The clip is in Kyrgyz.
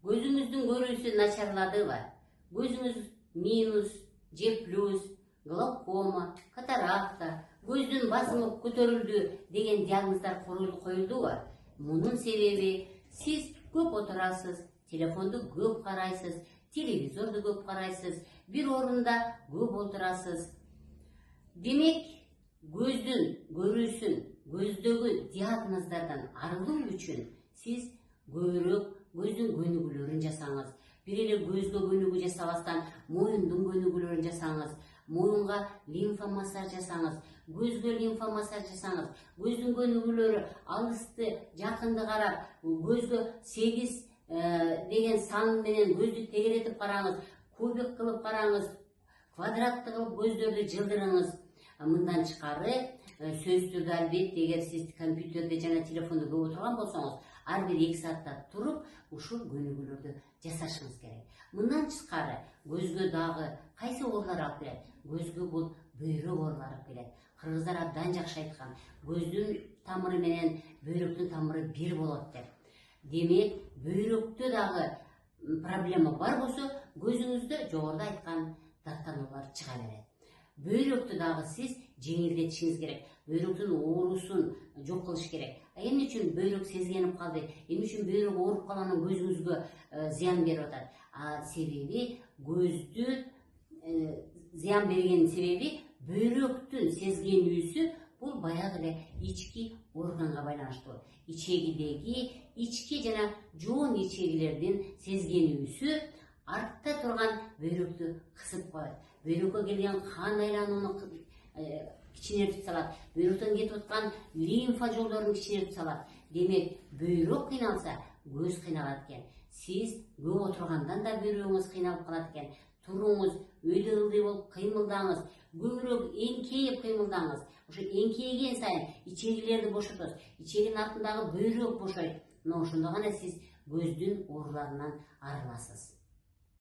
Көзүңүздүн көрүүсү начарладыбы? Көзүңүз минус, же плюс, глаукома, катаракта, көздүн басымы көтөрүлдү деген диагноздар коюлдубу? Мунун себеби сиз көп отурасыз, телефонду көп карайсыз, телевизорду көп карайсыз, бир орунда көп отурасыз. Демек, көздүн көрүүсүн, көздөгү диагноздардан арылуу үчүн сиз көбүрөөк көздүн көнүгүүлөрүн жасаңыз. Бир эле көзгө көнүгүү жасабастан моюндун көнүгүүлөрүн жасаңыз, моюнга лимфа массаж жасаңыз, көзгө лимфа массаж жасаңыз, көздүн көнүгүүлөрү алысты, жакынды карап, көзгө 8 деген сан менен көздү тегеретип караңыз, кубик кылып караңыз, квадратты кылып көздөрдү жылдырыңыз. Мындан тышкары сөзсүз түрдө албетте, эгер сиз компьютерде жана телефондо көп отурган болсоңуз, ар бир 2 саатта туруп ушул көнүгүүлөрдү жасашыңыз керек. Мындан тышкары көзгө дагы кайсы оорулар алып келет? Көзгө бул бөйрөк оорулары алып келет. Кыргыздар абдан жакшы айткан, көздүн тамыры менен бөйрөктүн тамыры бир болот деп. Демек, бөйрөктө дагы проблема бар болсо, көзүңүздө жогоруда айткан даттануулар чыга берет. Бөйрөктү дагы сиз жеңилдетишиңиз керек. Бөйрөктүн оорусун жок кылыш керек. Эмне үчүн бөйрөк сезгенип калды? Эмне үчүн бөйрөк ооруп калганын көзүңүзгө зыян берип атат? Себеби көздү зыян берген себеби бөйрөктүн сезгенүүсү бул баягы эле ички органга байланыштуу. Ичегидеги ички жана жоон ичегилердин сезгенүүсү артта турган бөйрөктү кысып коет. Бөйрөккө келген кан айланууну кичинертип салат. Бөйрөктөн кетип аткан лимфа жолдорун кичинертип салат. Демек, бөйрөк кыйналса, көз кыйналат экен. Сиз көп отургандан да бөйрөгүңүз кыйналып калат экен. Туруңуз, өйдө ылдый болуп кыймылдаңыз, көбүрөөк эңкейип кыймылдаңыз. Ошо эңкейген сайын ичегилерди бошотосуз. Ичегинин артындагы бөйрөк бошойт. Мына ошондо гана сиз көздүн ооруларынан арыласыз.